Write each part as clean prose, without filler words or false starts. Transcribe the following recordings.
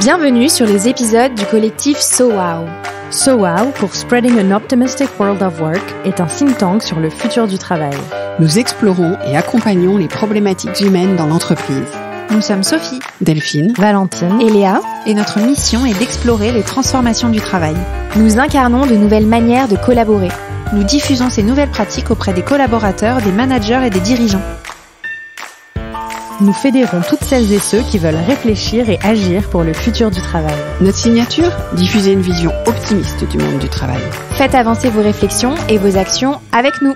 Bienvenue sur les épisodes du collectif So Wow. So Wow, pour Spreading an Optimistic World of Work, est un think tank sur le futur du travail. Nous explorons et accompagnons les problématiques humaines dans l'entreprise. Nous sommes Sophie, Delphine, Valentine et Léa. Et notre mission est d'explorer les transformations du travail. Nous incarnons de nouvelles manières de collaborer. Nous diffusons ces nouvelles pratiques auprès des collaborateurs, des managers et des dirigeants. Nous fédérons toutes celles et ceux qui veulent réfléchir et agir pour le futur du travail. Notre signature ? Diffuser une vision optimiste du monde du travail. Faites avancer vos réflexions et vos actions avec nous.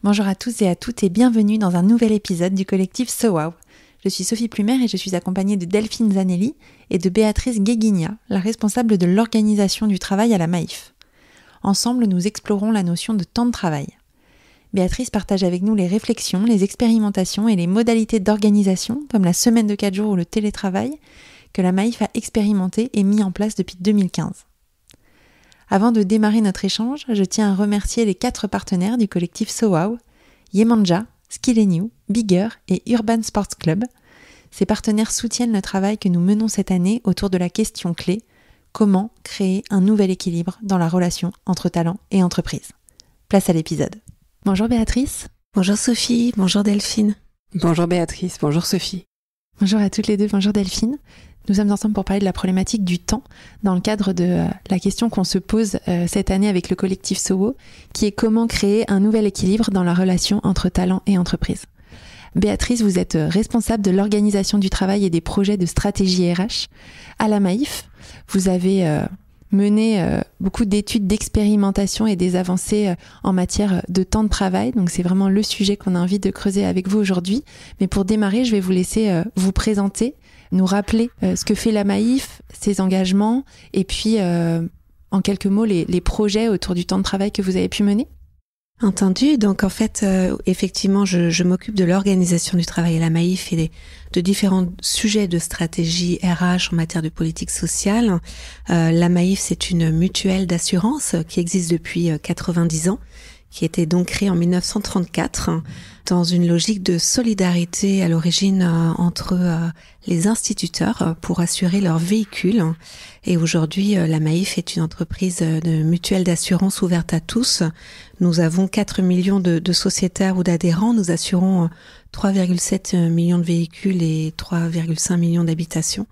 Bonjour à tous et à toutes et bienvenue dans un nouvel épisode du collectif So Wow. Je suis Sophie Plumer et je suis accompagnée de Delphine Zanelli et de Béatrice Guéguigna, la responsable de l'organisation du travail à la Maïf. Ensemble, nous explorons la notion de temps de travail. Béatrice partage avec nous les réflexions, les expérimentations et les modalités d'organisation, comme la semaine de 4 jours ou le télétravail, que la Maïf a expérimenté et mis en place depuis 2015. Avant de démarrer notre échange, je tiens à remercier les 4 partenaires du collectif So Wow, Yemanja, Skill & New, Bigger et Urban Sports Club. Ces partenaires soutiennent le travail que nous menons cette année autour de la question clé: comment créer un nouvel équilibre dans la relation entre talent et entreprise. Place à l'épisode. Bonjour Béatrice. Bonjour Sophie, bonjour Delphine. Bonjour Béatrice, bonjour Sophie. Bonjour à toutes les deux, bonjour Delphine. Nous sommes ensemble pour parler de la problématique du temps dans le cadre de la question qu'on se pose cette année avec le collectif So Wow, qui est comment créer un nouvel équilibre dans la relation entre talent et entreprise. Béatrice, vous êtes responsable de l'organisation du travail et des projets de stratégie RH à la Maïf. Vous avez mené beaucoup d'études, d'expérimentation et des avancées en matière de temps de travail. Donc c'est vraiment le sujet qu'on a envie de creuser avec vous aujourd'hui. Mais pour démarrer, je vais vous laisser vous présenter, nous rappeler ce que fait la Maïf, ses engagements et puis en quelques mots les projets autour du temps de travail que vous avez pu mener. Entendu, donc en fait, effectivement, je m'occupe de l'organisation du travail à la Maïf et de différents sujets de stratégie RH en matière de politique sociale. La Maïf, c'est une mutuelle d'assurance qui existe depuis 90 ans, qui a été donc créée en 1934 dans une logique de solidarité à l'origine entre les instituteurs pour assurer leurs véhicules. Et aujourd'hui, la Maïf est une entreprise de mutuelle d'assurance ouverte à tous. Nous avons 4 millions de sociétaires ou d'adhérents. Nous assurons 3,7 millions de véhicules et 3,5 millions d'habitations.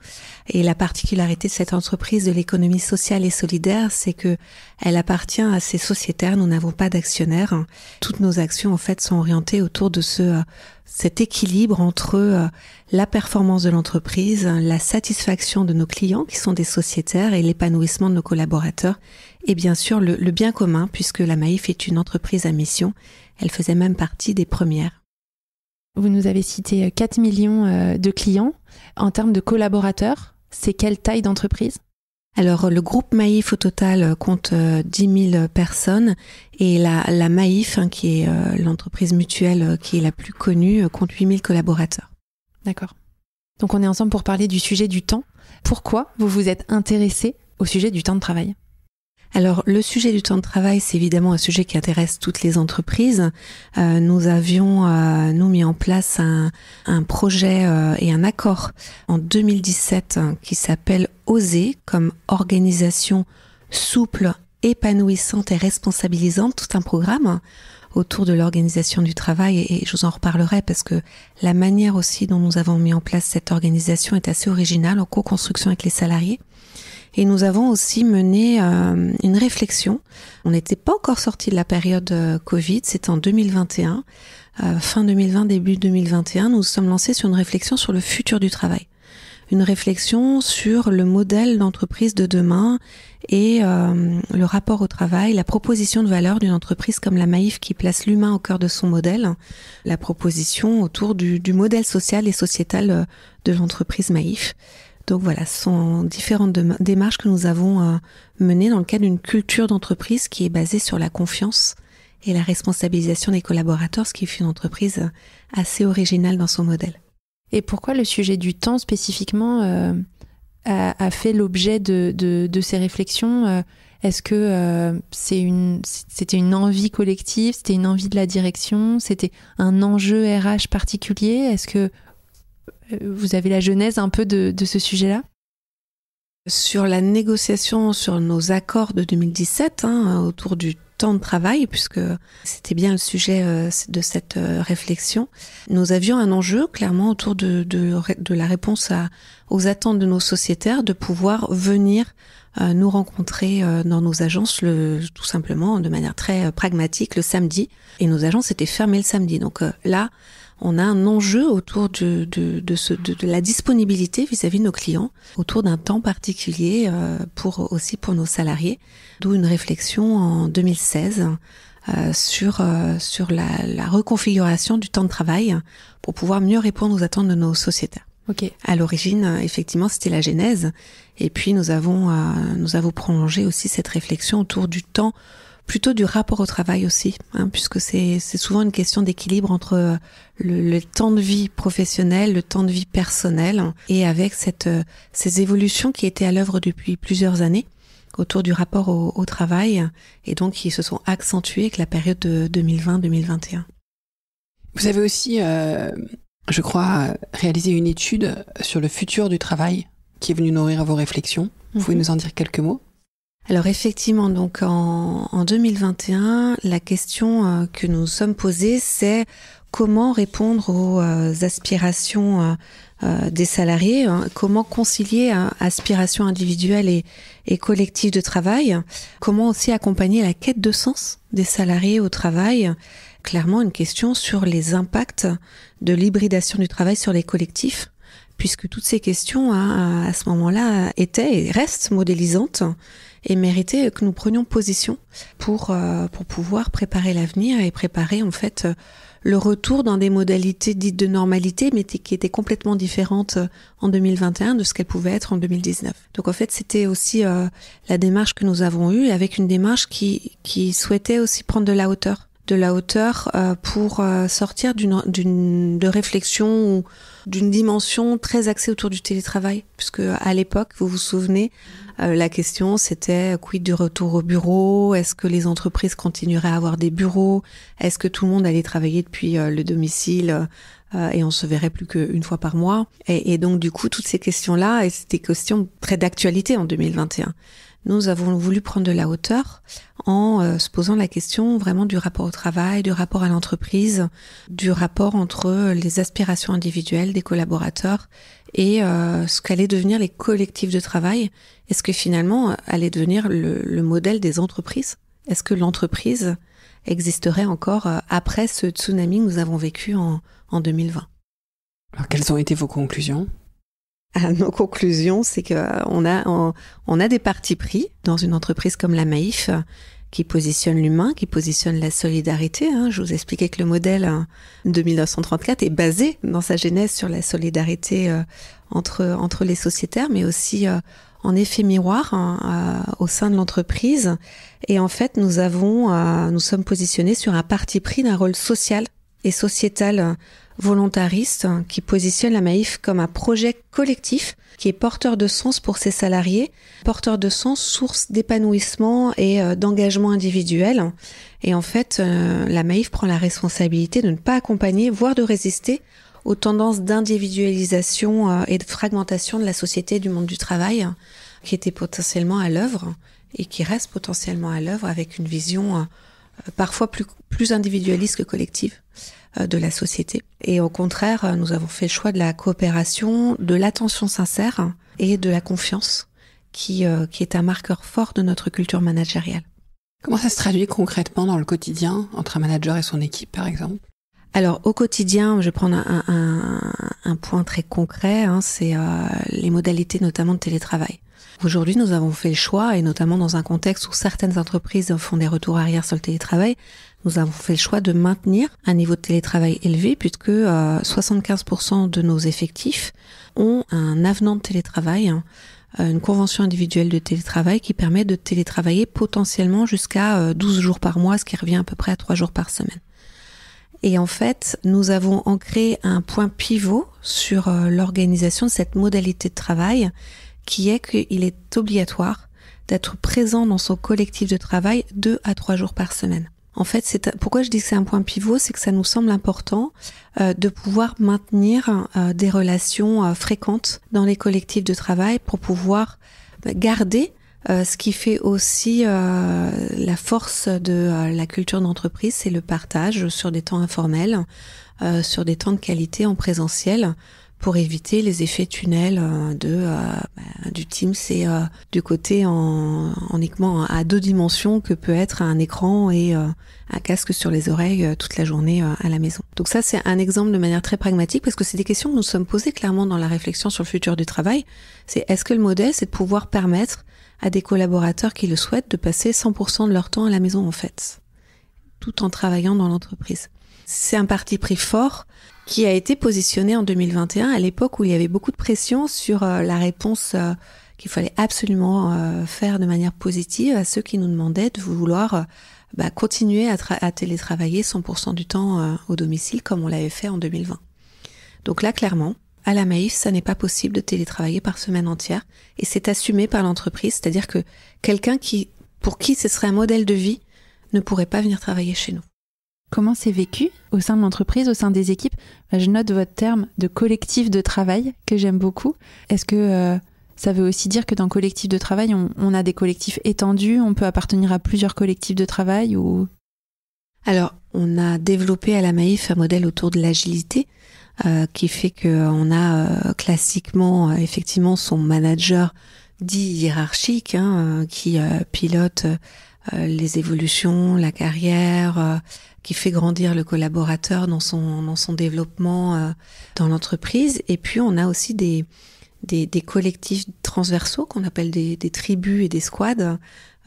Et la particularité de cette entreprise de l'économie sociale et solidaire, c'est que elle appartient à ses sociétaires. Nous n'avons pas d'actionnaires. Toutes nos actions, en fait, sont orientées autour de cet équilibre entre la performance de l'entreprise, la satisfaction de nos clients qui sont des sociétaires et l'épanouissement de nos collaborateurs et bien sûr le bien commun puisque la Maïf est une entreprise à mission. Elle faisait même partie des premières. Vous nous avez cité 4 millions de clients. En termes de collaborateurs, c'est quelle taille d'entreprise ? Alors, le groupe Maïf au total compte 10 000 personnes et la Maïf, qui est l'entreprise mutuelle qui est la plus connue, compte 8 000 collaborateurs. D'accord. Donc, on est ensemble pour parler du sujet du temps. Pourquoi vous vous êtes intéressé au sujet du temps de travail ? Alors, le sujet du temps de travail, c'est évidemment un sujet qui intéresse toutes les entreprises. Nous avions, mis en place un projet et un accord en 2017 qui s'appelle OSER, comme organisation souple, épanouissante et responsabilisante, tout un programme autour de l'organisation du travail et je vous en reparlerai parce que la manière aussi dont nous avons mis en place cette organisation est assez originale en co-construction avec les salariés. Et nous avons aussi mené une réflexion. On n'était pas encore sorti de la période Covid, c'était en 2021. Fin 2020, début 2021, nous nous sommes lancés sur une réflexion sur le futur du travail. Une réflexion sur le modèle d'entreprise de demain et le rapport au travail, la proposition de valeur d'une entreprise comme la Maïf qui place l'humain au cœur de son modèle, la proposition autour du modèle social et sociétal de l'entreprise Maïf. Donc voilà, ce sont différentes démarches que nous avons menées dans le cadre d'une culture d'entreprise qui est basée sur la confiance et la responsabilisation des collaborateurs, ce qui fait une entreprise assez originale dans son modèle. Et pourquoi le sujet du temps spécifiquement a fait l'objet de ces réflexions ? Est-ce que c'était une envie collective, c'était une envie de la direction, c'était un enjeu RH particulier? Est-ce que vous avez la genèse un peu de ce sujet-là? Sur la négociation, sur nos accords de 2017, autour du temps de travail, puisque c'était bien le sujet de cette réflexion, nous avions un enjeu clairement autour de la réponse aux attentes de nos sociétaires, de pouvoir venir nous rencontrer dans nos agences, tout simplement de manière très pragmatique, le samedi. Et nos agences étaient fermées le samedi. Donc là, on a un enjeu autour de la disponibilité vis-à-vis de nos clients, autour d'un temps particulier pour nos salariés. D'où une réflexion en 2016 sur la reconfiguration du temps de travail pour pouvoir mieux répondre aux attentes de nos sociétaires. Ok. À l'origine, effectivement, c'était la genèse. Et puis nous avons prolongé aussi cette réflexion autour du temps, plutôt du rapport au travail aussi, puisque c'est souvent une question d'équilibre entre le temps de vie professionnel, le temps de vie personnel, et avec ces évolutions qui étaient à l'œuvre depuis plusieurs années autour du rapport au travail, et donc qui se sont accentuées avec la période de 2020-2021. Vous avez aussi, je crois, réalisé une étude sur le futur du travail qui est venue nourrir vos réflexions. Vous pouvez nous en dire quelques mots ? Alors effectivement, donc en 2021, la question que nous sommes posées, c'est comment répondre aux aspirations des salariés, comment concilier aspirations individuelles et collectives de travail, comment aussi accompagner la quête de sens des salariés au travail. Clairement, une question sur les impacts de l'hybridation du travail sur les collectifs, puisque toutes ces questions à ce moment-là étaient et restent modélisantes et méritaient que nous prenions position pour pouvoir préparer l'avenir et préparer en fait le retour dans des modalités dites de normalité, mais qui étaient complètement différentes en 2021 de ce qu'elles pouvaient être en 2019. Donc en fait, c'était aussi la démarche que nous avons eue, avec une démarche qui souhaitait aussi prendre de la hauteur pour sortir de réflexion ou d'une dimension très axée autour du télétravail, puisque à l'époque, vous vous souvenez, la question c'était quid du retour au bureau, est-ce que les entreprises continueraient à avoir des bureaux, est-ce que tout le monde allait travailler depuis le domicile et on se verrait plus qu'une fois par mois, et donc du coup toutes ces questions-là, et c'était des questions très d'actualité en 2021. Nous avons voulu prendre de la hauteur en se posant la question vraiment du rapport au travail, du rapport à l'entreprise, du rapport entre les aspirations individuelles des collaborateurs et ce qu'allaient devenir les collectifs de travail. Est-ce que finalement allait devenir le modèle des entreprises? Est-ce que l'entreprise existerait encore après ce tsunami que nous avons vécu en 2020? Alors, quelles ont été vos conclusions? Nos conclusions, c'est que on a des partis pris dans une entreprise comme la Maïf qui positionne l'humain, qui positionne la solidarité. Je vous expliquais que le modèle de 1934 est basé dans sa genèse sur la solidarité entre les sociétaires, mais aussi en effet miroir au sein de l'entreprise. Et en fait, nous sommes positionnés sur un parti pris d'un rôle social et sociétal volontariste qui positionne la Maïf comme un projet collectif qui est porteur de sens pour ses salariés, porteur de sens, source d'épanouissement et d'engagement individuel. Et en fait, la Maïf prend la responsabilité de ne pas accompagner, voire de résister aux tendances d'individualisation et de fragmentation de la société et du monde du travail qui étaient potentiellement à l'œuvre et qui restent potentiellement à l'œuvre avec une vision parfois plus individualiste que collective de la société. Et au contraire, nous avons fait le choix de la coopération, de l'attention sincère et de la confiance qui est un marqueur fort de notre culture managériale. Comment ça se traduit concrètement dans le quotidien entre un manager et son équipe, par exemple? Alors, au quotidien, je vais prendre un point très concret, c'est les modalités notamment de télétravail. Aujourd'hui, nous avons fait le choix, et notamment dans un contexte où certaines entreprises font des retours arrière sur le télétravail, nous avons fait le choix de maintenir un niveau de télétravail élevé puisque 75% de nos effectifs ont un avenant de télétravail, une convention individuelle de télétravail qui permet de télétravailler potentiellement jusqu'à 12 jours par mois, ce qui revient à peu près à 3 jours par semaine. Et en fait, nous avons ancré un point pivot sur l'organisation de cette modalité de travail qui est qu'il est obligatoire d'être présent dans son collectif de travail 2 à 3 jours par semaine. En fait, pourquoi je dis que c'est un point pivot, c'est que ça nous semble important de pouvoir maintenir des relations fréquentes dans les collectifs de travail pour pouvoir garder ce qui fait aussi la force de la culture d'entreprise, c'est le partage sur des temps informels, sur des temps de qualité en présentiel, pour éviter les effets tunnels du Teams et du côté uniquement à 2 dimensions que peut être un écran et un casque sur les oreilles toute la journée à la maison. Donc ça, c'est un exemple de manière très pragmatique parce que c'est des questions que nous sommes posées clairement dans la réflexion sur le futur du travail. C'est est-ce que le modèle, c'est de pouvoir permettre à des collaborateurs qui le souhaitent de passer 100% de leur temps à la maison en fait, tout en travaillant dans l'entreprise. C'est un parti pris fort qui a été positionné en 2021 à l'époque où il y avait beaucoup de pression sur la réponse qu'il fallait absolument faire de manière positive à ceux qui nous demandaient de vouloir continuer à télétravailler 100% du temps au domicile comme on l'avait fait en 2020. Donc là, clairement, à la Maïf, ça n'est pas possible de télétravailler par semaine entière et c'est assumé par l'entreprise, c'est-à-dire que quelqu'un pour qui ce serait un modèle de vie ne pourrait pas venir travailler chez nous. Comment c'est vécu au sein de l'entreprise, au sein des équipes ? Je note votre terme de collectif de travail que j'aime beaucoup. Est-ce que ça veut aussi dire que dans le collectif de travail, on a des collectifs étendus, on peut appartenir à plusieurs collectifs de travail ou... Alors, on a développé à la Maïf un modèle autour de l'agilité qui fait qu'on a classiquement effectivement son manager dit hiérarchique qui pilote les évolutions, la carrière, qui fait grandir le collaborateur dans son développement dans l'entreprise. Et puis on a aussi des collectifs transversaux qu'on appelle des tribus et des squads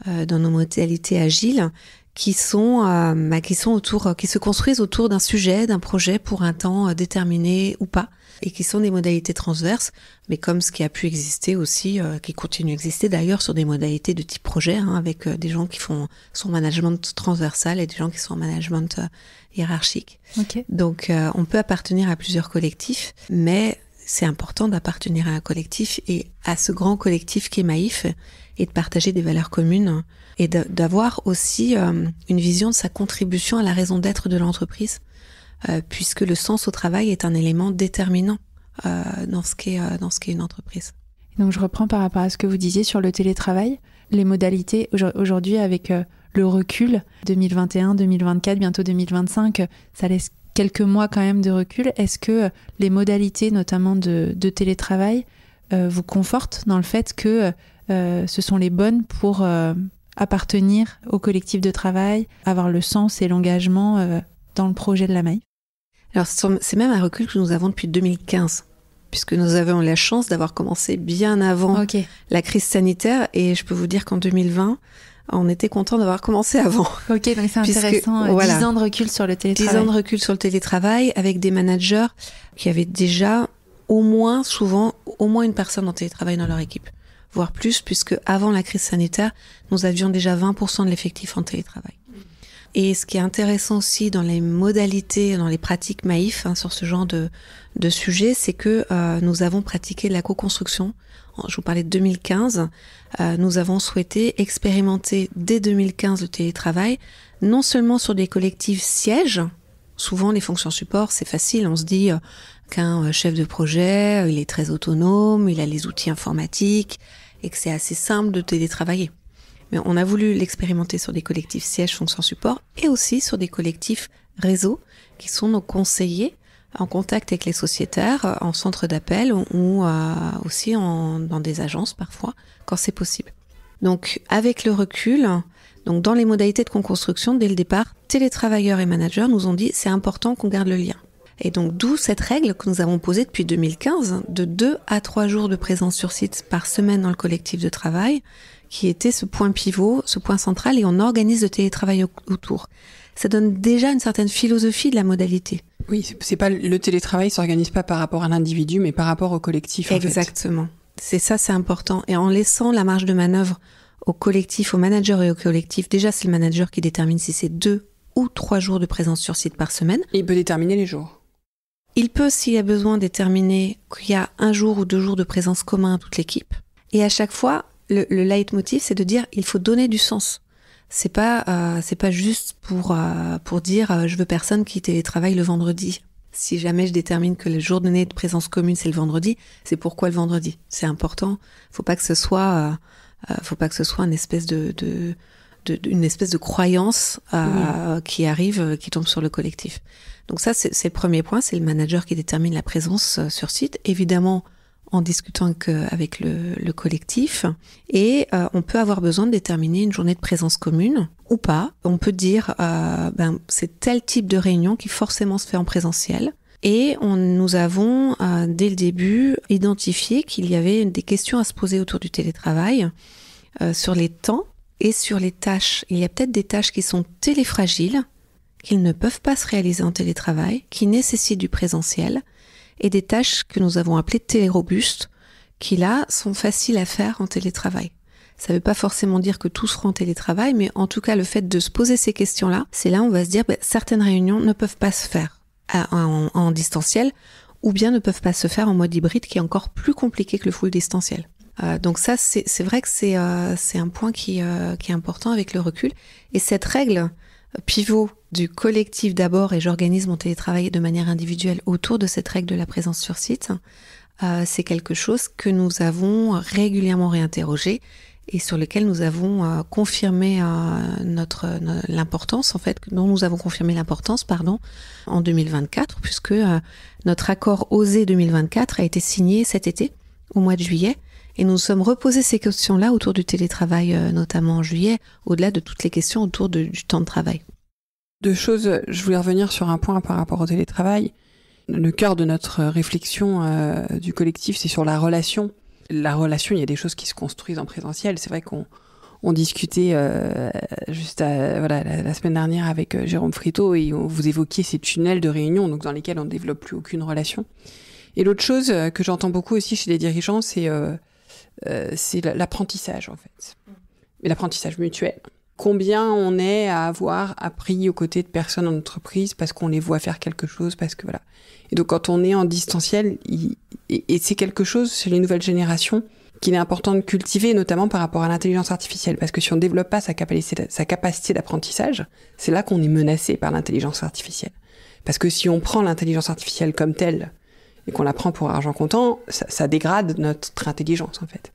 dans nos modalités agiles qui se construisent autour d'un sujet, d'un projet pour un temps déterminé ou pas, et qui sont des modalités transverses, mais comme ce qui a pu exister aussi, qui continue à exister d'ailleurs sur des modalités de type projet, avec des gens qui font son management transversal et des gens qui sont en management hiérarchique. Okay. Donc on peut appartenir à plusieurs collectifs, mais c'est important d'appartenir à un collectif et à ce grand collectif qui est Maïf et de partager des valeurs communes et d'avoir aussi une vision de sa contribution à la raison d'être de l'entreprise, puisque le sens au travail est un élément déterminant dans ce qu'est une entreprise. Donc je reprends par rapport à ce que vous disiez sur le télétravail, les modalités aujourd'hui avec le recul 2021, 2024, bientôt 2025, ça laisse quelques mois quand même de recul. Est-ce que les modalités notamment de télétravail vous confortent dans le fait que ce sont les bonnes pour appartenir au collectif de travail, avoir le sens et l'engagement dans le projet de la Maïf? Alors c'est même un recul que nous avons depuis 2015, puisque nous avons la chance d'avoir commencé bien avant la crise sanitaire, et je peux vous dire qu'en 2020, on était content d'avoir commencé avant. Ok, donc c'est intéressant. 10 ans de recul sur le télétravail. 10 ans de recul sur le télétravail avec des managers qui avaient déjà au moins une personne en télétravail dans leur équipe, voire plus, puisque avant la crise sanitaire, nous avions déjà 20% de l'effectif en télétravail. Et ce qui est intéressant aussi dans les modalités, dans les pratiques Maïf, sur ce genre de sujet, c'est que nous avons pratiqué de la co-construction. Je vous parlais de 2015. Nous avons souhaité expérimenter dès 2015 le télétravail, non seulement sur des collectifs sièges. Souvent, les fonctions support, c'est facile. On se dit qu'un chef de projet, il est très autonome, il a les outils informatiques et que c'est assez simple de télétravailler. Mais on a voulu l'expérimenter sur des collectifs sièges, fonctions support et aussi sur des collectifs réseau qui sont nos conseillers en contact avec les sociétaires, en centre d'appel ou aussi dans des agences parfois, quand c'est possible. Donc avec le recul, donc dans les modalités de co-construction, dès le départ, télétravailleurs et managers nous ont dit c'est important qu'on garde le lien. Et donc d'où cette règle que nous avons posée depuis 2015 de 2 à 3 jours de présence sur site par semaine dans le collectif de travail, qui était ce point pivot, ce point central, et on organise le télétravail autour. Ça donne déjà une certaine philosophie de la modalité. Oui, c'est pas le télétravail s'organise pas par rapport à l'individu, mais par rapport au collectif. Exactement. C'est important. Et en laissant la marge de manœuvre au collectif, au manager et au collectif, déjà c'est le manager qui détermine si c'est 2 ou 3 jours de présence sur site par semaine. Et il peut déterminer les jours. Il peut, s'il y a besoin, déterminer qu'il y a 1 jour ou 2 jours de présence commun à toute l'équipe. Et à chaque fois, le leitmotiv, c'est de dire il faut donner du sens. C'est pas juste pour dire je veux personne qui télétravaille le vendredi. Si jamais je détermine que la journée de présence commune c'est le vendredi, c'est pourquoi le vendredi. C'est important. Faut pas que ce soit une espèce une espèce de croyance qui arrive, qui tombe sur le collectif. Donc ça, c'est le premier point, c'est le manager qui détermine la présence sur site, évidemment en discutant avec le collectif. Et on peut avoir besoin de déterminer une journée de présence commune ou pas. On peut dire, c'est tel type de réunion qui forcément se fait en présentiel. Et nous avons, dès le début, identifié qu'il y avait des questions à se poser autour du télétravail, sur les temps et sur les tâches. Il y a peut-être des tâches qui sont téléfragiles, qui ne peuvent pas se réaliser en télétravail, qui nécessitent du présentiel, et des tâches que nous avons appelées télérobustes, qui là sont faciles à faire en télétravail. Ça ne veut pas forcément dire que tout sera en télétravail, mais en tout cas le fait de se poser ces questions-là, c'est là où on va se dire certaines réunions ne peuvent pas se faire en distanciel, ou bien ne peuvent pas se faire en mode hybride, qui est encore plus compliqué que le full distanciel. Donc ça, c'est vrai que c'est un point qui est important avec le recul. Et cette règle pivot du collectif d'abord, et j'organise mon télétravail de manière individuelle autour de cette règle de la présence sur site, c'est quelque chose que nous avons régulièrement réinterrogé et sur lequel nous avons confirmé l'importance, en fait, dont nous avons confirmé l'importance, en 2024, puisque notre accord OSE 2024 a été signé cet été, au mois de juillet. Et nous nous sommes reposés ces questions-là autour du télétravail, notamment en juillet, au-delà de toutes les questions autour du temps de travail. Deux choses, je voulais revenir sur un point par rapport au télétravail. Le cœur de notre réflexion du collectif, c'est sur la relation. La relation, il y a des choses qui se construisent en présentiel. C'est vrai qu'on discutait la semaine dernière avec Jérôme Frito, et vous évoquiez ces tunnels de réunion, donc dans lesquels on ne développe plus aucune relation. Et l'autre chose que j'entends beaucoup aussi chez les dirigeants, c'est l'apprentissage, en fait. Mais l'apprentissage mutuel. Combien on est à avoir appris aux côtés de personnes en entreprise parce qu'on les voit faire quelque chose, parce que voilà. Et donc, quand on est en distanciel, et c'est quelque chose chez les nouvelles générations qu'il est important de cultiver, notamment par rapport à l'intelligence artificielle. Parce que si on ne développe pas sa capacité d'apprentissage, c'est là qu'on est menacé par l'intelligence artificielle. Parce que si on prend l'intelligence artificielle comme telle, et qu'on la prend pour argent comptant, ça dégrade notre intelligence, en fait.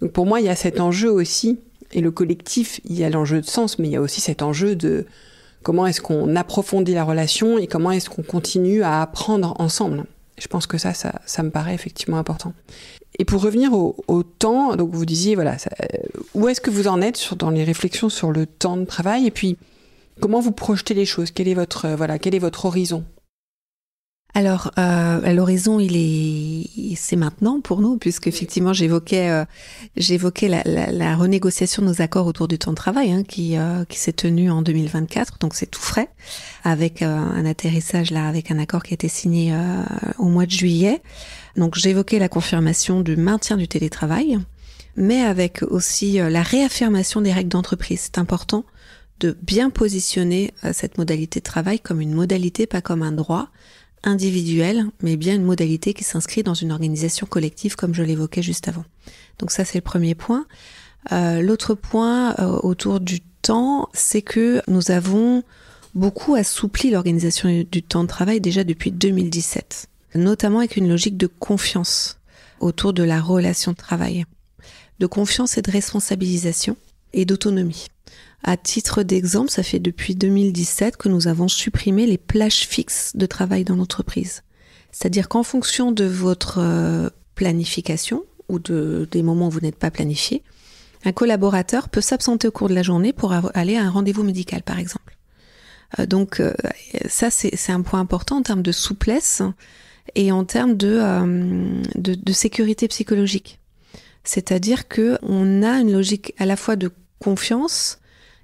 Donc pour moi, il y a cet enjeu aussi, et le collectif, il y a l'enjeu de sens, mais il y a aussi cet enjeu de comment est-ce qu'on approfondit la relation et comment est-ce qu'on continue à apprendre ensemble. Je pense que ça me paraît effectivement important. Et pour revenir au temps, donc vous disiez, où est-ce que vous en êtes dans les réflexions sur le temps de travail, et puis comment vous projetez les choses, quel est votre horizon ? Alors, l'horizon, c'est maintenant pour nous, puisque effectivement, j'évoquais la renégociation de nos accords autour du temps de travail, qui s'est tenue en 2024, donc c'est tout frais, avec un atterrissage là, avec un accord qui a été signé au mois de juillet. Donc, j'évoquais la confirmation du maintien du télétravail, mais avec aussi la réaffirmation des règles d'entreprise. C'est important de bien positionner cette modalité de travail comme une modalité, pas comme un droit individuel, mais bien une modalité qui s'inscrit dans une organisation collective, comme je l'évoquais juste avant. Donc ça, c'est le premier point. L'autre point autour du temps, c'est que nous avons beaucoup assoupli l'organisation du temps de travail déjà depuis 2017, notamment avec une logique de confiance autour de la relation de travail, de confiance et de responsabilisation et d'autonomie. À titre d'exemple, ça fait depuis 2017 que nous avons supprimé les plages fixes de travail dans l'entreprise. C'est-à-dire qu'en fonction de votre planification ou des moments où vous n'êtes pas planifié, un collaborateur peut s'absenter au cours de la journée pour aller à un rendez-vous médical, par exemple. Donc ça, c'est un point important en termes de souplesse et en termes de sécurité psychologique. C'est-à-dire qu'on a une logique à la fois de confiance.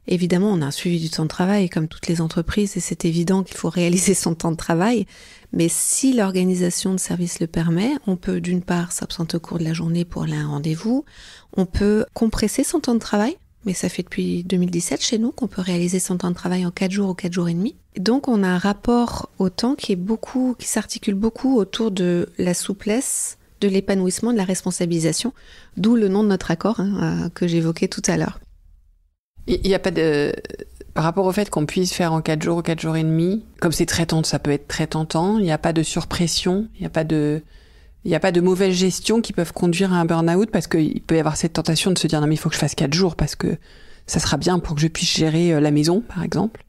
Évidemment, on a un suivi du temps de travail comme toutes les entreprises et c'est évident qu'il faut réaliser son temps de travail. Mais si l'organisation de service le permet, on peut d'une part s'absenter au cours de la journée pour aller à un rendez-vous. On peut compresser son temps de travail, mais ça fait depuis 2017 chez nous qu'on peut réaliser son temps de travail en 4 jours ou 4 jours et demi. Donc on a un rapport au temps qui s'articule beaucoup autour de la souplesse, de l'épanouissement, de la responsabilisation, d'où le nom de notre accord que j'évoquais tout à l'heure. Il n'y a pas de... Par rapport au fait qu'on puisse faire en 4 jours ou 4 jours et demi, comme c'est très tentant, ça peut être très tentant, il n'y a pas de surpression, il n'y a pas de mauvaise gestion qui peuvent conduire à un burn-out, parce qu'il peut y avoir cette tentation de se dire non mais il faut que je fasse 4 jours parce que ça sera bien pour que je puisse gérer la maison, par exemple,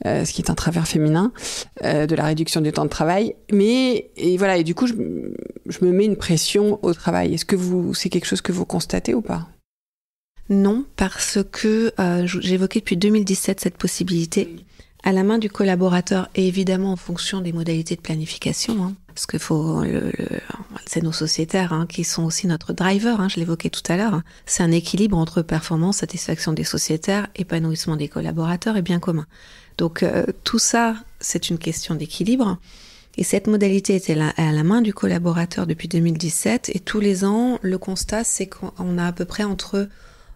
ce qui est un travers féminin de la réduction du temps de travail. Et du coup, je me mets une pression au travail. Est-ce que c'est quelque chose que vous constatez ou pas ? Non, parce que j'évoquais depuis 2017 cette possibilité à la main du collaborateur et évidemment en fonction des modalités de planification. Parce que c'est nos sociétaires qui sont aussi notre driver, je l'évoquais tout à l'heure. C'est un équilibre entre performance, satisfaction des sociétaires, épanouissement des collaborateurs et bien commun. Donc tout ça, c'est une question d'équilibre. Et cette modalité était à la main du collaborateur depuis 2017. Et tous les ans, le constat, c'est qu'on a à peu près entre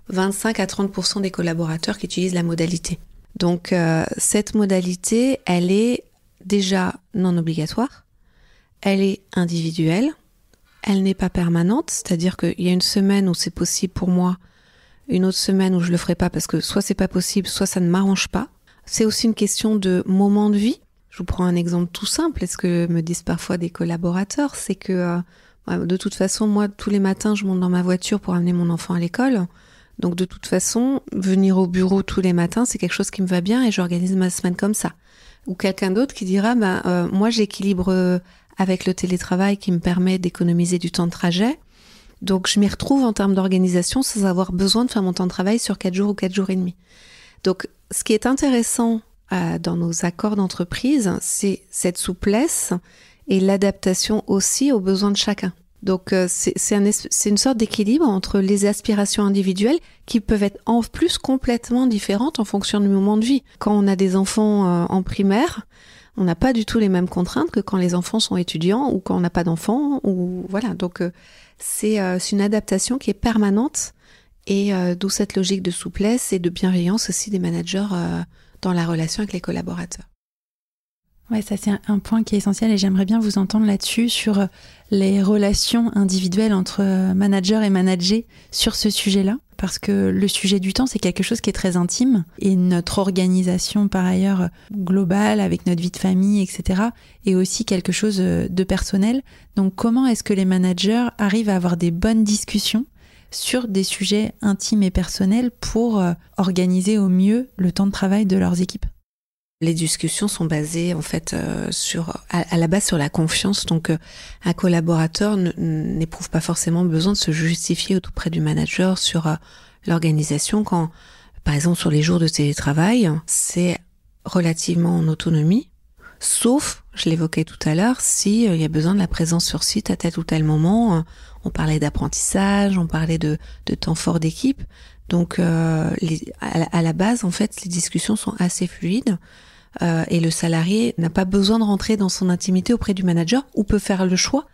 25 à 30% des collaborateurs qui utilisent la modalité. Donc cette modalité, elle est déjà non obligatoire. Elle est individuelle, elle n'est pas permanente, c'est-à-dire qu'il y a une semaine où c'est possible pour moi, une autre semaine où je le ferai pas parce que soit c'est pas possible, soit ça ne m'arrange pas. C'est aussi une question de moment de vie. Je vous prends un exemple tout simple, et ce que me disent parfois des collaborateurs, c'est que de toute façon, moi, tous les matins, je monte dans ma voiture pour amener mon enfant à l'école. Donc de toute façon, venir au bureau tous les matins, c'est quelque chose qui me va bien et j'organise ma semaine comme ça. Ou quelqu'un d'autre qui dira, moi j'équilibre avec le télétravail qui me permet d'économiser du temps de trajet. Donc je m'y retrouve en termes d'organisation sans avoir besoin de faire mon temps de travail sur 4 jours ou 4 jours et demi. Donc ce qui est intéressant dans nos accords d'entreprise, c'est cette souplesse et l'adaptation aussi aux besoins de chacun. Donc c'est une sorte d'équilibre entre les aspirations individuelles qui peuvent être en plus complètement différentes en fonction du moment de vie. Quand on a des enfants en primaire, on n'a pas du tout les mêmes contraintes que quand les enfants sont étudiants ou quand on n'a pas d'enfants. Donc c'est une adaptation qui est permanente et d'où cette logique de souplesse et de bienveillance aussi des managers dans la relation avec les collaborateurs. Ouais, ça c'est un point qui est essentiel et j'aimerais bien vous entendre là-dessus sur les relations individuelles entre manager et managé sur ce sujet-là, parce que le sujet du temps c'est quelque chose qui est très intime et notre organisation par ailleurs globale avec notre vie de famille, etc. est aussi quelque chose de personnel. Donc comment est-ce que les managers arrivent à avoir des bonnes discussions sur des sujets intimes et personnels pour organiser au mieux le temps de travail de leurs équipes ? Les discussions sont basées en fait à la base sur la confiance. Donc un collaborateur n'éprouve pas forcément besoin de se justifier auprès du manager sur l'organisation. Quand, par exemple, sur les jours de télétravail, c'est relativement en autonomie, sauf, je l'évoquais tout à l'heure, si il y a besoin de la présence sur site à tel ou tel moment. On parlait d'apprentissage, on parlait de temps fort d'équipe. Donc à la base, en fait, les discussions sont assez fluides et le salarié n'a pas besoin de rentrer dans son intimité auprès du manager ou peut faire le choix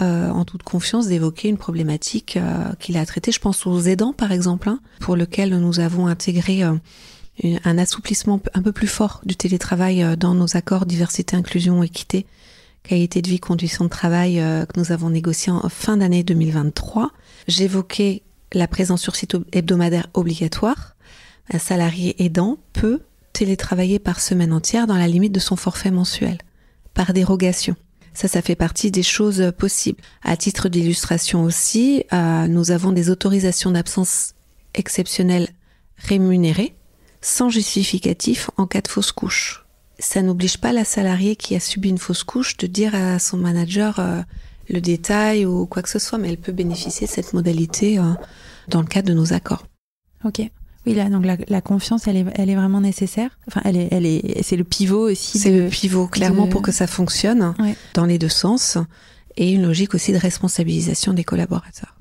en toute confiance d'évoquer une problématique qu'il a à traiter. Je pense aux aidants, par exemple, pour lequel nous avons intégré un assouplissement un peu plus fort du télétravail dans nos accords diversité, inclusion, équité, qualité de vie, conditions de travail que nous avons négociés en fin d'année 2023. J'évoquais la présence sur site hebdomadaire obligatoire. Un salarié aidant peut télétravailler par semaine entière dans la limite de son forfait mensuel, par dérogation. Ça fait partie des choses possibles. À titre d'illustration aussi, nous avons des autorisations d'absence exceptionnelles rémunérées, sans justificatif en cas de fausse couche. Ça n'oblige pas la salariée qui a subi une fausse couche de dire à son manager le détail ou quoi que ce soit, mais elle peut bénéficier de cette modalité dans le cadre de nos accords. Ok. Oui, là, donc la confiance, elle est vraiment nécessaire. Enfin, c'est le pivot aussi. C'est le pivot, clairement, pour que ça fonctionne dans les deux sens, et une logique aussi de responsabilisation des collaborateurs.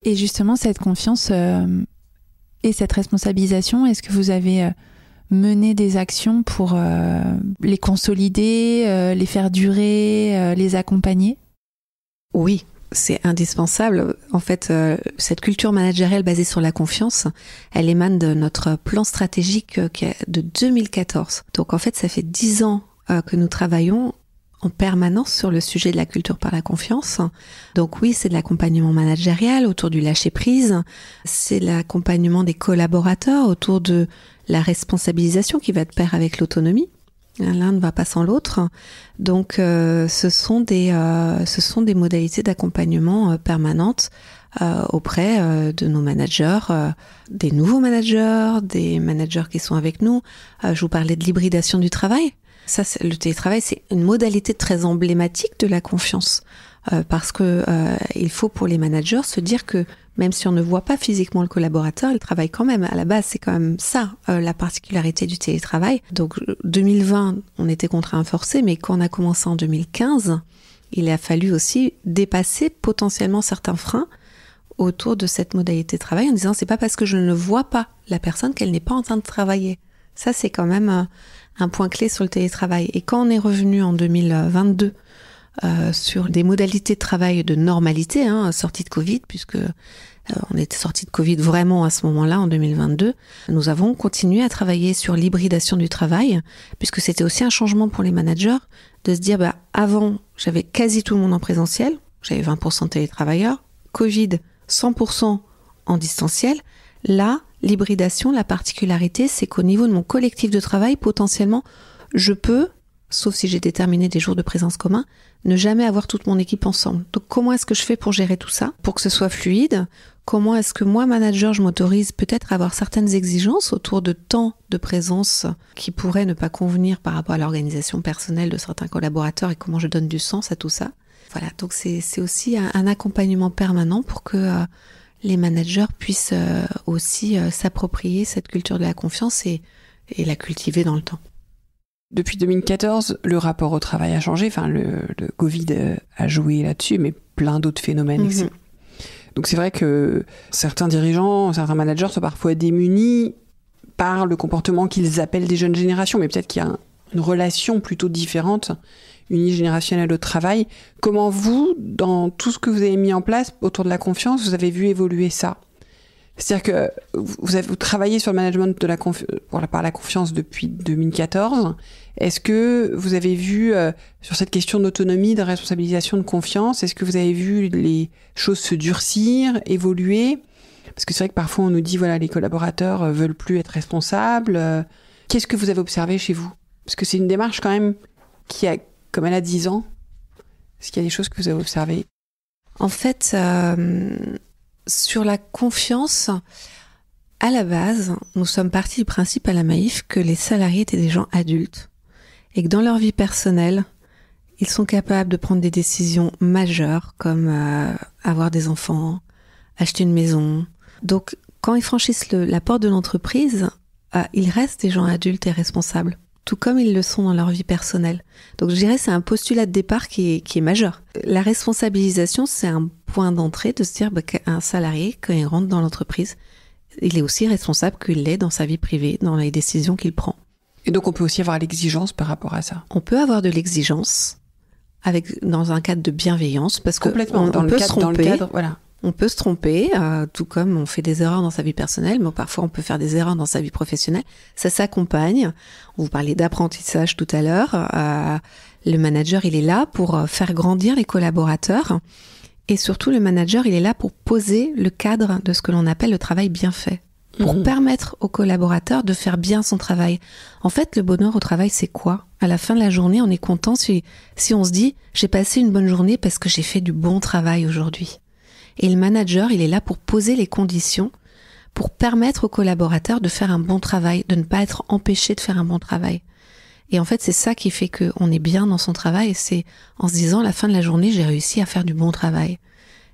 Et justement, cette confiance et cette responsabilisation, est-ce que vous avez mené des actions pour les consolider, les faire durer, les accompagner ? Oui, c'est indispensable. En fait, cette culture managériale basée sur la confiance, elle émane de notre plan stratégique qui est de 2014. Donc en fait, ça fait 10 ans que nous travaillons en permanence sur le sujet de la culture par la confiance. Donc oui, c'est de l'accompagnement managérial autour du lâcher-prise, c'est l'accompagnement des collaborateurs autour de la responsabilisation qui va de pair avec l'autonomie. L'un ne va pas sans l'autre. Donc ce sont des modalités d'accompagnement permanentes auprès de nos managers, des nouveaux managers, des managers qui sont avec nous. Je vous parlais de l'hybridation du travail. Ça, le télétravail, c'est une modalité très emblématique de la confiance, parce que il faut pour les managers se dire que même si on ne voit pas physiquement le collaborateur, il travaille quand même. À la base, c'est quand même ça, la particularité du télétravail. Donc 2020, on était contraints forcés, mais quand on a commencé en 2015, il a fallu aussi dépasser potentiellement certains freins autour de cette modalité de travail en disant c'est pas parce que je ne vois pas la personne qu'elle n'est pas en train de travailler. Ça, c'est quand même un point clé sur le télétravail. Et quand on est revenu en 2022 sur des modalités de travail de normalité, sortie de Covid, puisque on était sorti de Covid vraiment à ce moment-là, en 2022, nous avons continué à travailler sur l'hybridation du travail, puisque c'était aussi un changement pour les managers, de se dire, avant, j'avais quasi tout le monde en présentiel, j'avais 20% de télétravailleurs, Covid, 100% en distanciel. Là, l'hybridation, la particularité, c'est qu'au niveau de mon collectif de travail, potentiellement, je peux, sauf si j'ai déterminé des jours de présence communs, ne jamais avoir toute mon équipe ensemble. Donc comment est-ce que je fais pour gérer tout ça, pour que ce soit fluide? Comment est-ce que moi, manager, je m'autorise peut-être à avoir certaines exigences autour de temps de présence qui pourraient ne pas convenir par rapport à l'organisation personnelle de certains collaborateurs et comment je donne du sens à tout ça? Voilà, donc c'est aussi un accompagnement permanent pour que les managers puissent aussi s'approprier cette culture de la confiance et la cultiver dans le temps. Depuis 2014, le rapport au travail a changé. Enfin, le Covid a joué là-dessus, mais plein d'autres phénomènes. Mm-hmm. Donc c'est vrai que certains dirigeants, certains managers sont parfois démunis par le comportement qu'ils appellent des jeunes générations, mais peut-être qu'il y a une relation plutôt différente, unigénérationnelle au travail. Comment vous, dans tout ce que vous avez mis en place autour de la confiance, vous avez vu évoluer ça ? C'est-à-dire que vous travaillez sur le management de par la confiance depuis 2014. Est-ce que vous avez vu sur cette question d'autonomie, de responsabilisation, de confiance, est-ce que vous avez vu les choses se durcir, évoluer ? Parce que c'est vrai que parfois on nous dit voilà, les collaborateurs veulent plus être responsables. Qu'est-ce que vous avez observé chez vous ? Parce que c'est une démarche quand même qui a, comme elle a 10 ans. Est-ce qu'il y a des choses que vous avez observées ? En fait, sur la confiance, à la base, nous sommes partis du principe à la Maïf que les salariés étaient des gens adultes et que dans leur vie personnelle, ils sont capables de prendre des décisions majeures comme avoir des enfants, acheter une maison. Donc, quand ils franchissent la porte de l'entreprise, ils restent des gens adultes et responsables, tout comme ils le sont dans leur vie personnelle. Donc je dirais c'est un postulat de départ qui est majeur. La responsabilisation, c'est un point d'entrée de se dire qu'un salarié, quand il rentre dans l'entreprise, il est aussi responsable qu'il l'est dans sa vie privée, dans les décisions qu'il prend. Et donc on peut aussi avoir l'exigence par rapport à ça. On peut avoir de l'exigence dans un cadre de bienveillance, parce qu'on peut se tromper. Voilà. On peut se tromper, tout comme on fait des erreurs dans sa vie personnelle, mais parfois on peut faire des erreurs dans sa vie professionnelle. Ça s'accompagne. On vous parlait d'apprentissage tout à l'heure. Le manager, il est là pour faire grandir les collaborateurs. Et surtout, le manager, il est là pour poser le cadre de ce que l'on appelle le travail bien fait. Pour permettre aux collaborateurs de faire bien son travail. En fait, le bonheur au travail, c'est quoi ? À la fin de la journée, on est content si on se dit « j'ai passé une bonne journée parce que j'ai fait du bon travail aujourd'hui ». Et le manager, il est là pour poser les conditions, pour permettre aux collaborateurs de faire un bon travail, de ne pas être empêché de faire un bon travail. Et en fait, c'est ça qui fait qu'on est bien dans son travail, et c'est en se disant, à la fin de la journée, j'ai réussi à faire du bon travail.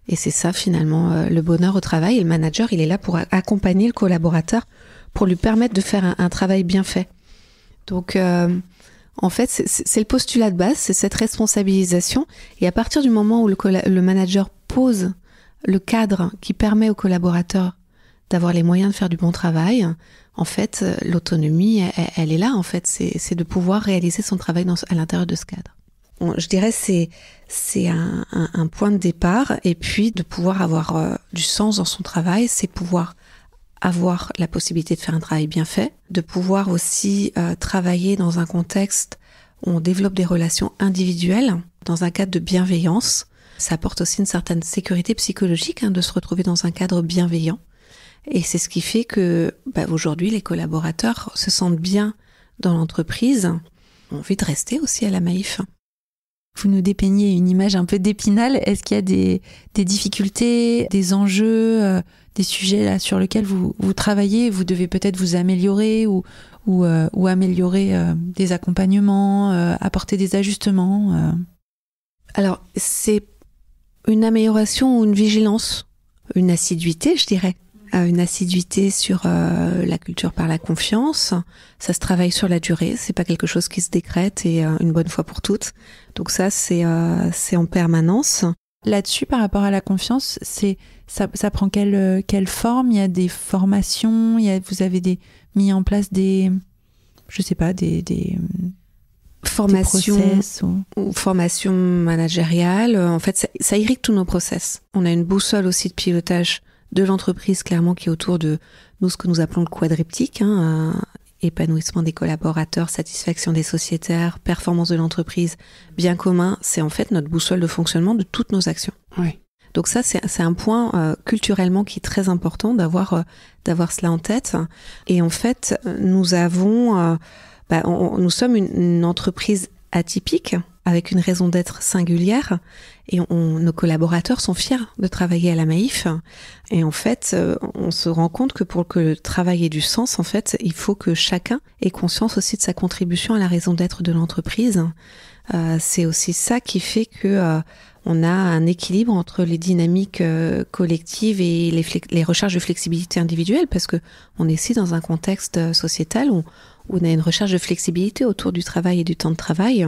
Et c'est ça, finalement, le bonheur au travail. Et le manager, il est là pour accompagner le collaborateur, pour lui permettre de faire un travail bien fait. Donc, en fait, c'est le postulat de base, c'est cette responsabilisation. Et à partir du moment où le manager pose le cadre qui permet aux collaborateurs d'avoir les moyens de faire du bon travail, en fait, l'autonomie, elle est là, en fait. C'est de pouvoir réaliser son travail à l'intérieur de ce cadre. Je dirais c'est un point de départ, et puis de pouvoir avoir du sens dans son travail, c'est pouvoir avoir la possibilité de faire un travail bien fait, de pouvoir aussi travailler dans un contexte on développe des relations individuelles dans un cadre de bienveillance. Ça apporte aussi une certaine sécurité psychologique de se retrouver dans un cadre bienveillant. Et c'est ce qui fait que aujourd'hui, les collaborateurs se sentent bien dans l'entreprise, ont envie de rester aussi à la Maïf. Vous nous dépeignez une image un peu d'Épinal. Est-ce qu'il y a des difficultés, des enjeux, des sujets là, sur lesquels vous travaillez? Vous devez peut-être vous améliorer ou améliorer des accompagnements, apporter des ajustements Alors, c'est une amélioration ou une vigilance, une assiduité, je dirais. Une assiduité sur la culture par la confiance. Ça se travaille sur la durée. C'est pas quelque chose qui se décrète et une bonne fois pour toutes. Donc ça, c'est en permanence. Là-dessus, par rapport à la confiance, ça prend quelle forme? Il y a des formations, vous avez mis en place des formations ou formations managériales. En fait, ça irrigue tous nos process. On a une boussole aussi de pilotage de l'entreprise, clairement, qui est autour de nous, ce que nous appelons le quadriptyque, épanouissement des collaborateurs, satisfaction des sociétaires, performance de l'entreprise, bien commun. C'est en fait notre boussole de fonctionnement de toutes nos actions. Oui. Donc ça, c'est un point culturellement qui est très important d'avoir cela en tête. Et en fait, nous avons, nous sommes une entreprise atypique avec une raison d'être singulière et nos collaborateurs sont fiers de travailler à la Maïf. Et en fait, on se rend compte que pour que le travail ait du sens, en fait, il faut que chacun ait conscience aussi de sa contribution à la raison d'être de l'entreprise. C'est aussi ça qui fait que on a un équilibre entre les dynamiques collectives et les recherches de flexibilité individuelle, parce que on est ici dans un contexte sociétal où on a une recherche de flexibilité autour du travail et du temps de travail.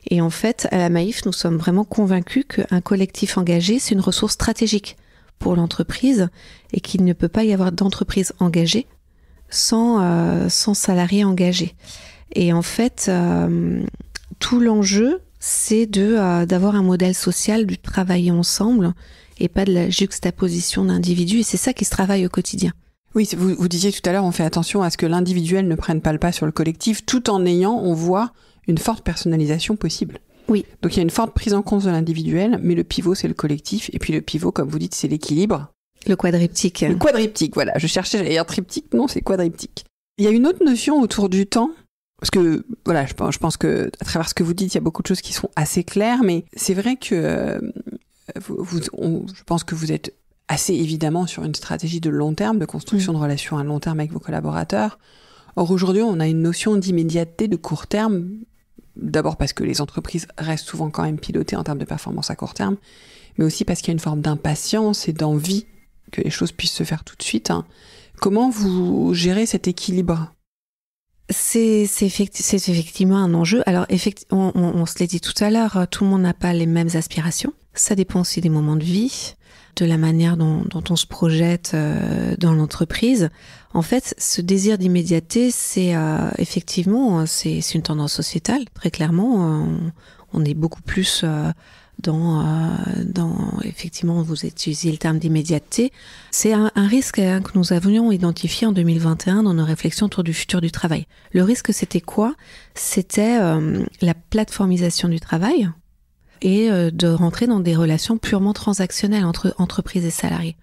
Et en fait, à la Maïf, nous sommes vraiment convaincus qu'un collectif engagé, c'est une ressource stratégique pour l'entreprise et qu'il ne peut pas y avoir d'entreprise engagée sans salariés engagés. Et en fait, tout l'enjeu, c'est d'avoir un modèle social du travailler ensemble et pas de la juxtaposition d'individus. Et c'est ça qui se travaille au quotidien. Oui, vous disiez tout à l'heure, on fait attention à ce que l'individuel ne prenne pas le pas sur le collectif, tout en on voit une forte personnalisation possible. Oui. Donc il y a une forte prise en compte de l'individuel, mais le pivot, c'est le collectif. Et puis le pivot, comme vous dites, c'est l'équilibre. Le quadriptyque. Le quadriptyque, voilà. J'allais dire triptyque, non, c'est quadriptyque. Il y a une autre notion autour du temps, parce que, voilà, je pense que, à travers ce que vous dites, il y a beaucoup de choses qui sont assez claires, mais c'est vrai que je pense que vous êtes assez évidemment sur une stratégie de long terme, de construction de relations à long terme avec vos collaborateurs. Or, aujourd'hui, on a une notion d'immédiateté, de court terme, d'abord parce que les entreprises restent souvent quand même pilotées en termes de performance à court terme, mais aussi parce qu'il y a une forme d'impatience et d'envie que les choses puissent se faire tout de suite. Comment vous gérez cet équilibre ? C'est effectivement un enjeu. Alors, on se l'a dit tout à l'heure, tout le monde n'a pas les mêmes aspirations. Ça dépend aussi des moments de vie, de la manière dont on se projette dans l'entreprise. En fait, ce désir d'immédiateté, c'est effectivement, c'est une tendance sociétale, très clairement. On est beaucoup plus dans effectivement, vous utilisez le terme d'immédiateté. C'est un risque que nous avions identifié en 2021 dans nos réflexions autour du futur du travail. Le risque, c'était quoi ? C'était la plateformisation du travail et de rentrer dans des relations purement transactionnelles entre entreprises et salariés.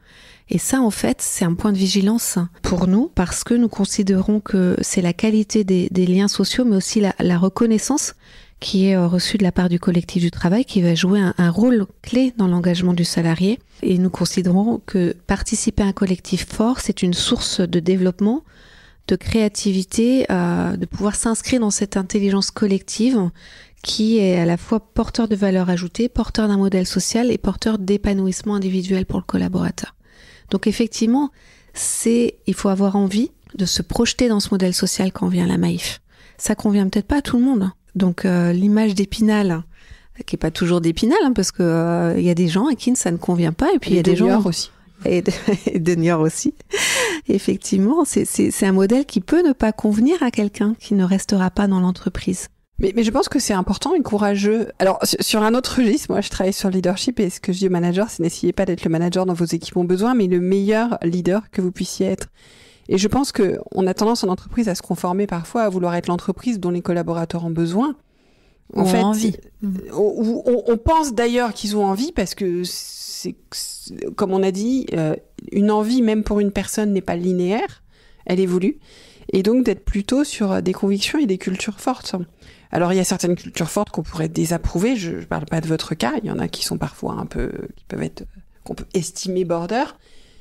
Et ça, en fait, c'est un point de vigilance pour nous parce que nous considérons que c'est la qualité des liens sociaux, mais aussi la reconnaissance qui est reçue de la part du collectif du travail, qui va jouer un rôle clé dans l'engagement du salarié. Et nous considérons que participer à un collectif fort, c'est une source de développement, de créativité, de pouvoir s'inscrire dans cette intelligence collective qui est à la fois porteur de valeur ajoutée, porteur d'un modèle social et porteur d'épanouissement individuel pour le collaborateur. Donc effectivement, il faut avoir envie de se projeter dans ce modèle social quand vient la Maïf. Ça convient peut-être pas à tout le monde. Donc l'image d'Épinal, qui est pas toujours d'Épinal, parce que y a des gens à qui ça ne convient pas, et puis il y a des gens aussi. Et de Niort aussi. Effectivement, c'est un modèle qui peut ne pas convenir à quelqu'un qui ne restera pas dans l'entreprise. Mais je pense que c'est important et courageux. Alors, sur un autre registre, moi, je travaille sur le leadership et ce que je dis aux managers, c'est n'essayez pas d'être le manager dont vos équipes ont besoin, mais le meilleur leader que vous puissiez être. Et je pense qu'on a tendance en entreprise à se conformer parfois à vouloir être l'entreprise dont les collaborateurs ont besoin. En fait, envie. On pense d'ailleurs qu'ils ont envie parce que comme on a dit, une envie même pour une personne n'est pas linéaire, elle évolue, et donc d'être plutôt sur des convictions et des cultures fortes. Alors il y a certaines cultures fortes qu'on pourrait désapprouver, je parle pas de votre cas, il y en a qui sont parfois un peu, qu'on peut estimer border,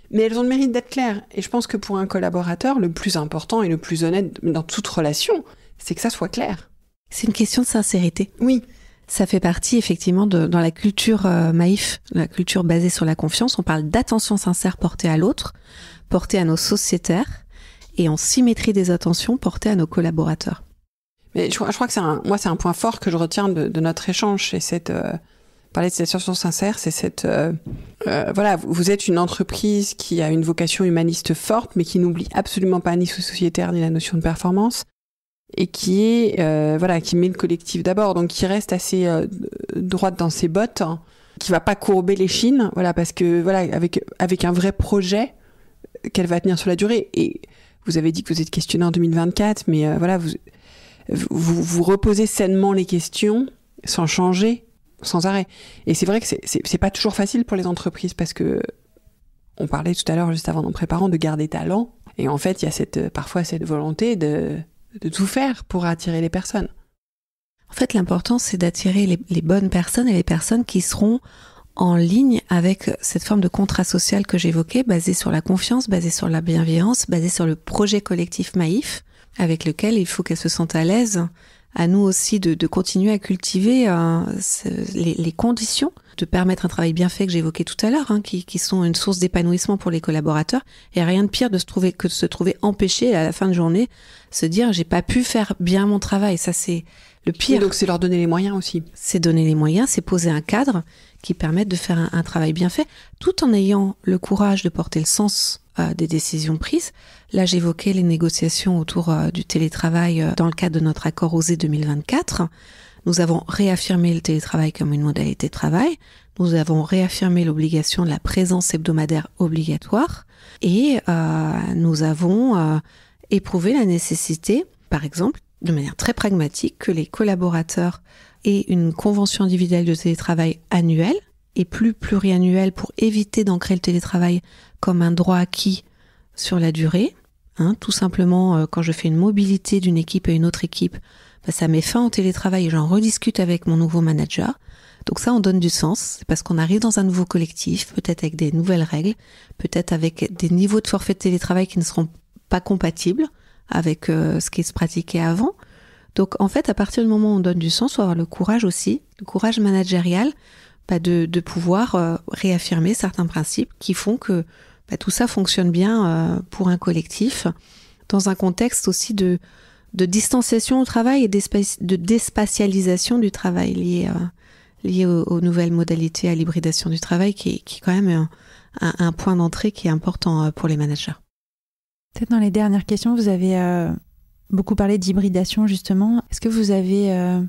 mais elles ont le mérite d'être claires. Et je pense que pour un collaborateur, le plus important et le plus honnête dans toute relation, c'est que ça soit clair. C'est une question de sincérité. Oui. Ça fait partie effectivement dans la culture Maïf, la culture basée sur la confiance. On parle d'attention sincère portée à l'autre, portée à nos sociétaires, et en symétrie des attentions portées à nos collaborateurs. Mais je crois que c'est un point fort que je retiens de notre échange, c'est parler de cette attention sincère, c'est voilà, vous êtes une entreprise qui a une vocation humaniste forte, mais qui n'oublie absolument pas ni ce sociétaire ni la notion de performance, et qui est qui met le collectif d'abord, donc qui reste assez droite dans ses bottes, hein, qui va pas courber les chines, voilà, parce que voilà, avec un vrai projet qu'elle va tenir sur la durée. Et vous avez dit que vous êtes questionné en 2024, mais voilà, vous reposez sainement les questions sans changer, sans arrêt. Et c'est vrai que c'est pas toujours facile pour les entreprises, parce que on parlait tout à l'heure, juste avant, en préparant, de garder talent. Et en fait, il y a parfois cette volonté de tout faire pour attirer les personnes. En fait, l'important, c'est d'attirer les bonnes personnes, et les personnes qui seront en ligne avec cette forme de contrat social que j'évoquais, basé sur la confiance, basé sur la bienveillance, basé sur le projet collectif Maïf, avec lequel il faut qu'elles se sentent à l'aise, à nous aussi de continuer à cultiver les conditions, de permettre un travail bien fait que j'évoquais tout à l'heure, hein, qui sont une source d'épanouissement pour les collaborateurs. Il n'y a rien de pire que de se trouver empêché à la fin de journée, se dire j'ai pas pu faire bien mon travail. Ça, c'est le pire. Et donc c'est leur donner les moyens aussi. C'est donner les moyens, c'est poser un cadre qui permette de faire un travail bien fait, tout en ayant le courage de porter le sens des décisions prises. Là, j'évoquais les négociations autour du télétravail dans le cadre de notre accord OSER 2024. Nous avons réaffirmé le télétravail comme une modalité de travail. Nous avons réaffirmé l'obligation de la présence hebdomadaire obligatoire. Et nous avons éprouvé la nécessité, par exemple, de manière très pragmatique, que les collaborateurs aient une convention individuelle de télétravail annuelle et plus pluriannuelle, pour éviter d'ancrer le télétravail comme un droit acquis sur la durée. Hein, tout simplement, quand je fais une mobilité d'une équipe à une autre équipe, ça met fin au télétravail et j'en rediscute avec mon nouveau manager. Donc ça, on donne du sens. C'est parce qu'on arrive dans un nouveau collectif, peut-être avec des nouvelles règles, peut-être avec des niveaux de forfait de télétravail qui ne seront pas compatibles avec ce qui se pratiquait avant. Donc en fait, à partir du moment où on donne du sens, il faut avoir le courage aussi, le courage managérial, de pouvoir réaffirmer certains principes qui font que tout ça fonctionne bien pour un collectif, dans un contexte aussi de distanciation au travail et de déspatialisation du travail lié aux nouvelles modalités à l'hybridation du travail, qui est quand même un point d'entrée qui est important pour les managers. Peut-être dans les dernières questions, vous avez beaucoup parlé d'hybridation justement. Est-ce que vous avez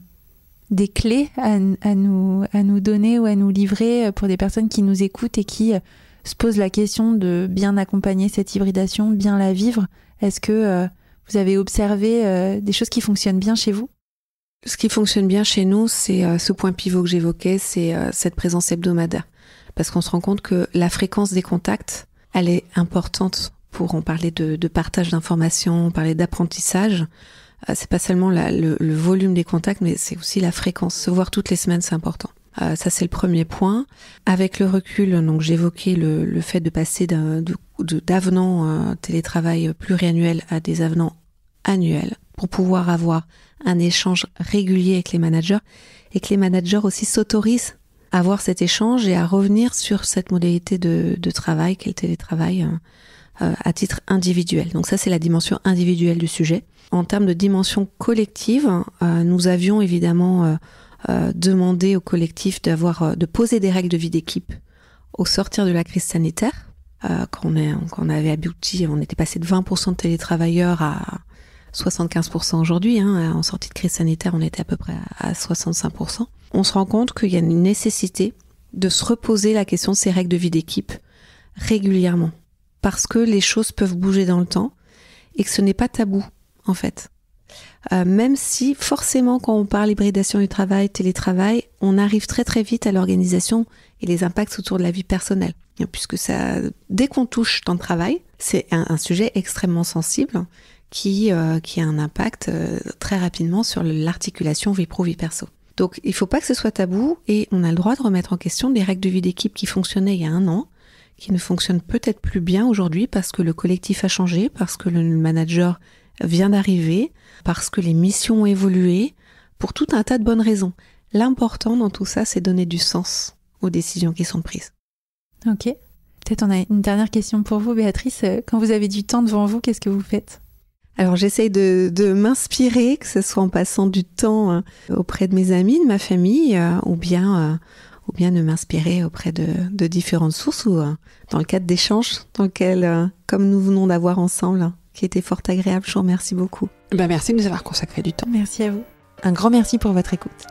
des clés à nous donner ou à nous livrer pour des personnes qui nous écoutent et qui se posent la question de bien accompagner cette hybridation, bien la vivre? Est-ce que vous avez observé des choses qui fonctionnent bien chez vous? Ce qui fonctionne bien chez nous, c'est ce point pivot que j'évoquais, c'est cette présence hebdomadaire. Parce qu'on se rend compte que la fréquence des contacts, elle est importante pour en parler de partage d'informations, parler d'apprentissage. C'est pas seulement le volume des contacts, mais c'est aussi la fréquence. Se voir toutes les semaines, c'est important. Ça, c'est le premier point. Avec le recul, donc j'évoquais le fait de passer d'avenants télétravail pluriannuels à des avenants annuels pour pouvoir avoir un échange régulier avec les managers et que les managers aussi s'autorisent à avoir cet échange et à revenir sur cette modalité de travail qu'est le télétravail à titre individuel. Donc ça, c'est la dimension individuelle du sujet. En termes de dimension collective, nous avions évidemment demandé au collectif de poser des règles de vie d'équipe au sortir de la crise sanitaire. Quand on avait abouti, on était passé de 20% de télétravailleurs à 75% aujourd'hui. Hein. En sortie de crise sanitaire, on était à peu près à 65%. On se rend compte qu'il y a une nécessité de se reposer la question de ces règles de vie d'équipe régulièrement. Parce que les choses peuvent bouger dans le temps et que ce n'est pas tabou, en fait. même si forcément quand on parle hybridation du travail, télétravail, on arrive très très vite à l'organisation et les impacts autour de la vie personnelle. Puisque dès qu'on touche temps de travail, c'est un sujet extrêmement sensible qui a un impact très rapidement sur l'articulation vie pro, vie perso. Donc il ne faut pas que ce soit tabou et on a le droit de remettre en question des règles de vie d'équipe qui fonctionnaient il y a 1 an, qui ne fonctionnent peut-être plus bien aujourd'hui parce que le collectif a changé, parce que le manager vient d'arriver, parce que les missions ont évolué, pour tout un tas de bonnes raisons. L'important dans tout ça, c'est donner du sens aux décisions qui sont prises. Ok. Peut-être on a une dernière question pour vous, Béatrice. Quand vous avez du temps devant vous, qu'est-ce que vous faites ? Alors j'essaye de m'inspirer, que ce soit en passant du temps auprès de mes amis, de ma famille, ou bien de m'inspirer auprès de différentes sources ou dans le cadre d'échanges dans lequel, comme nous venons d'avoir ensemble, qui était fort agréable. Je vous remercie beaucoup. Merci de nous avoir consacré du temps. Merci à vous. Un grand merci pour votre écoute.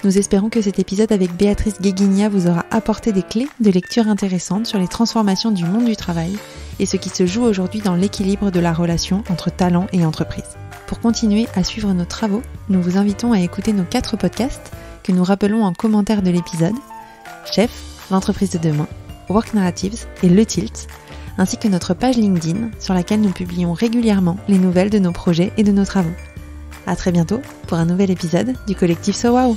Nous espérons que cet épisode avec Béatrice Guéguigna vous aura apporté des clés de lecture intéressantes sur les transformations du monde du travail et ce qui se joue aujourd'hui dans l'équilibre de la relation entre talent et entreprise. Pour continuer à suivre nos travaux, nous vous invitons à écouter nos 4 podcasts que nous rappelons en commentaire de l'épisode: Chef, l'entreprise de demain, Work Narratives et Le Tilt, ainsi que notre page LinkedIn sur laquelle nous publions régulièrement les nouvelles de nos projets et de nos travaux. À très bientôt pour un nouvel épisode du collectif So Wow.